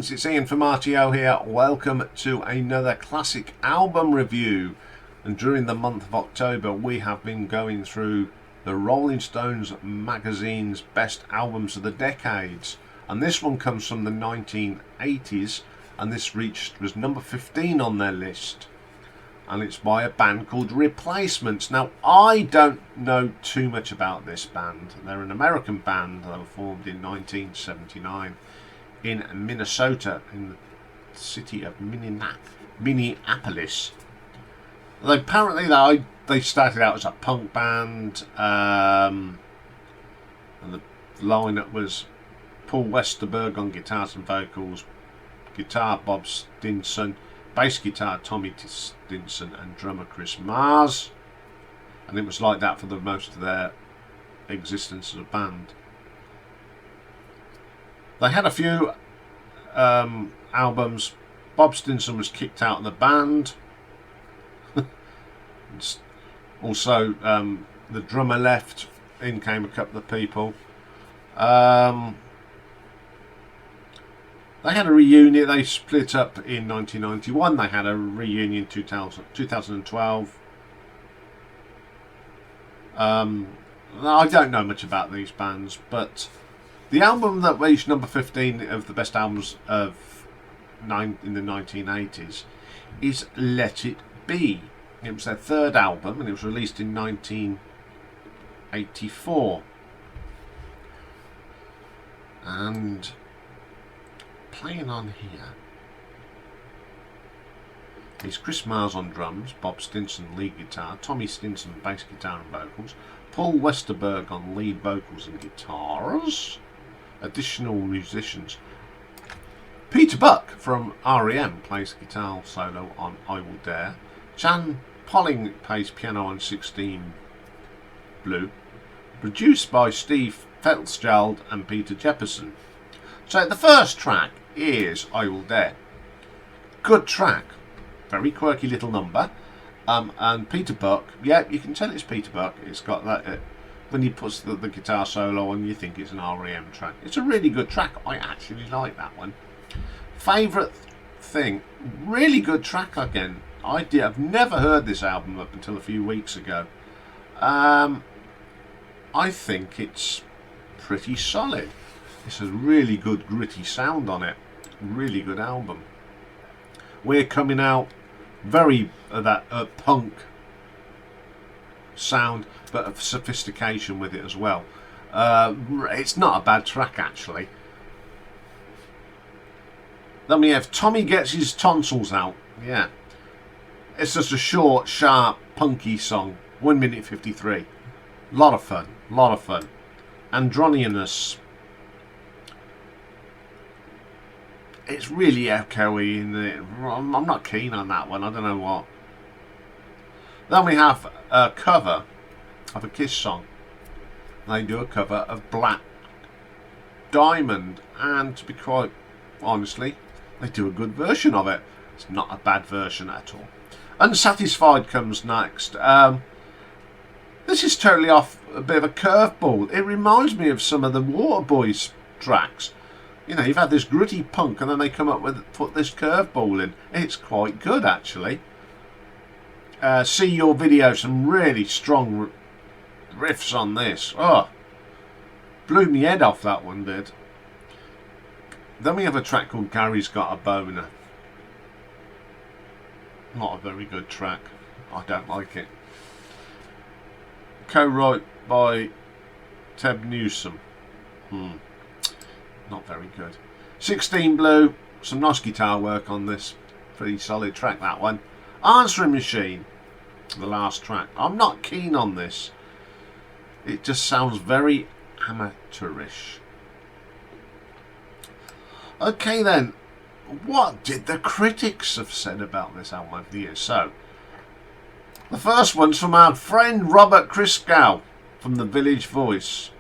friends, it's Ian from RTO here. Welcome to another classic album review. And during the month of October we have been going through the Rolling Stones magazine's best albums of the decades. And this one comes from the 1980s, and this was number 15 on their list. And it's by a band called Replacements. Now, I don't know too much about this band. They're an American band. They were formed in 1979 in Minnesota, in the city of Minneapolis. Apparently, they started out as a punk band, and the lineup was Paul Westerberg on guitars and vocals, guitar Bob Stinson, bass guitar Tommy Stinson, and drummer Chris Mars. And it was like that for the most of their existence as a band. They had a few albums. Bob Stinson was kicked out of the band. Also, the drummer left. In came a couple of people. They had a reunion. They split up in 1991. They had a reunion in 2012. I don't know much about these bands, but the album that reached number 15 of the best albums of in the 1980s is Let It Be. It was their third album, and it was released in 1984. And playing on here is Chris Mars on drums, Bob Stinson lead guitar, Tommy Stinson bass guitar and vocals, Paul Westerberg on lead vocals and guitars. Additional musicians: Peter Buck from REM plays guitar solo on I Will Dare, Chan Polling plays piano on 16 Blue, produced by Steve Fitzgerald and Peter Jefferson. So the first track is I Will Dare. Good track, very quirky little number, and Peter Buck, yeah, you can tell it's Peter Buck. It's got that when he puts the guitar solo on, you think it's an REM track. It's a really good track. I actually like that one. Favourite thing, really good track again. I've never heard this album up until a few weeks ago. I think it's pretty solid. It's a really good gritty sound on it. Really good album. We're Coming Out, very that punk sound, but of sophistication with it as well. It's not a bad track actually. Then we have Tommy Gets His Tonsils Out. Yeah, it's just a short, sharp, punky song. 1 minute 53. Lot of fun. Androgynous. It's really echoey in it. I'm not keen on that one. I don't know what. Then we have a cover of a Kiss song. They do a cover of Black Diamond, and to be quite honestly, they do a good version of it. It's not a bad version at all. Unsatisfied comes next. This is totally off a bit of a curveball. It reminds me of some of the Waterboys tracks. You know, you've had this gritty punk, and then they come up with put this curveball in. It's quite good actually. See your video. Some really strong riffs on this. Oh, blew me head off, that one did. Then we have a track called Gary's Got a Boner. Not a very good track. I don't like it. Co-wrote by Ted Newsom. Not very good. 16 Blue. Some nice guitar work on this. Pretty solid track, that one. Answering Machine. The last track. I'm not keen on this. It just sounds very amateurish. Okay then. What did the critics have said about this album over the years? So, the first one's from our friend Robert Christgau from The Village Voice.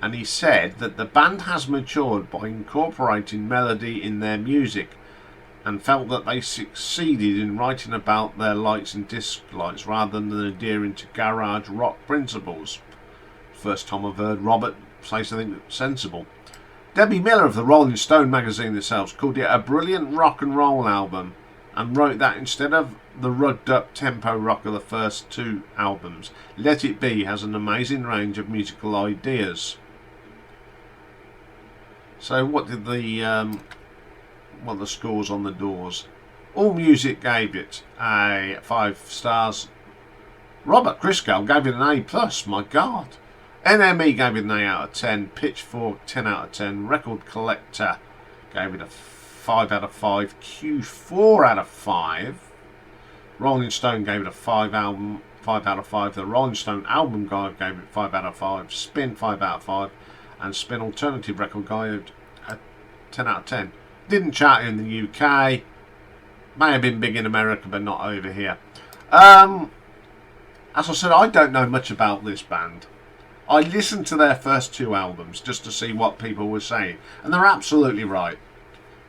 And he said that the band has matured by incorporating melody in their music, and felt that they succeeded in writing about their likes and dislikes rather than adhering to garage rock principles. First time I've heard Robert say something sensible. Debbie Miller of the Rolling Stone magazine themselves called it a brilliant rock and roll album, and wrote that instead of the rugged up tempo rock of the first two albums, Let It Be has an amazing range of musical ideas. So what did the scores on the doors? All Music gave it a 5 stars. Robert Christgau gave it an A+, my God. NME gave it an A out of 10. Pitchfork 10 out of 10. Record Collector gave it a 5 out of 5. Q 4 out of 5. Rolling Stone gave it a 5 out of 5. The Rolling Stone Album Guide gave it 5 out of 5. Spin 5 out of 5. And Spin Alternative Record Guide a 10 out of 10. Didn't chart in the UK. May have been big in America, but not over here. As I said, I don't know much about this band. I listened to their first two albums just to see what people were saying, and they're absolutely right.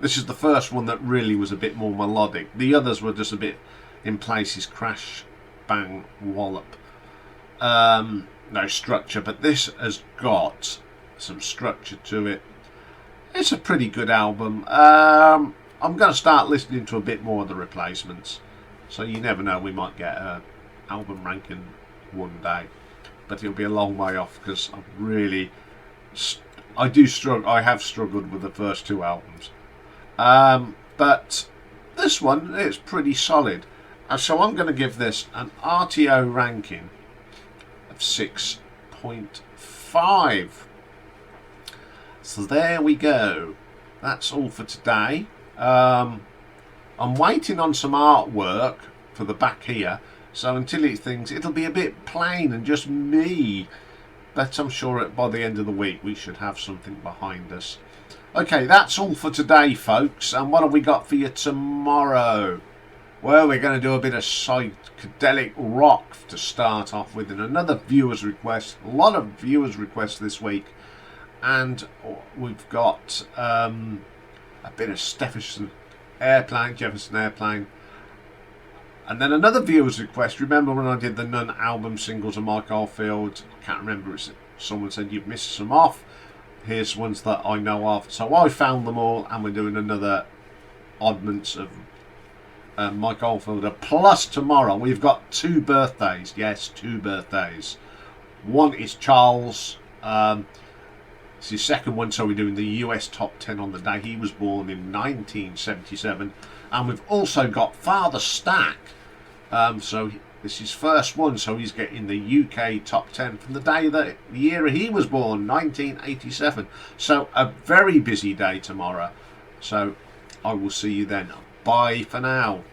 This is the first one that really was a bit more melodic. The others were just a bit in places, crash, bang, wallop. No structure, but this has got some structure to it. It's a pretty good album. I'm going to start listening to a bit more of the replacements, so you never know, we might get an album ranking one day, but it'll be a long way off because I have struggled with the first two albums, but this one is pretty solid, and so I'm going to give this an RTO ranking of 6.5. So there we go. That's all for today. I'm waiting on some artwork for the back here, so until it'll be a bit plain and just me, but I'm sure by the end of the week we should have something behind us. Okay, that's all for today, folks, and what have we got for you tomorrow? Well, we're going to do a bit of psychedelic rock to start off with, and another viewer's request. A lot of viewers' requests this week, and we've got a bit of Jefferson Airplane, and then another viewer's request. Remember when I did the Nun album singles of Mike Oldfield? I can't remember, someone said you've missed some off. Here's ones that I know of, so I found them all, and we're doing another oddments of Mike Oldfield. Plus tomorrow we've got 2 birthdays. Yes, 2 birthdays. One is Charles. It's his second one, so we're doing the US top 10 on the day he was born in 1977. And we've also got Father Stack. So this is his first one, so he's getting the UK top 10 from the year he was born, 1987. So a very busy day tomorrow. So I will see you then. Bye for now.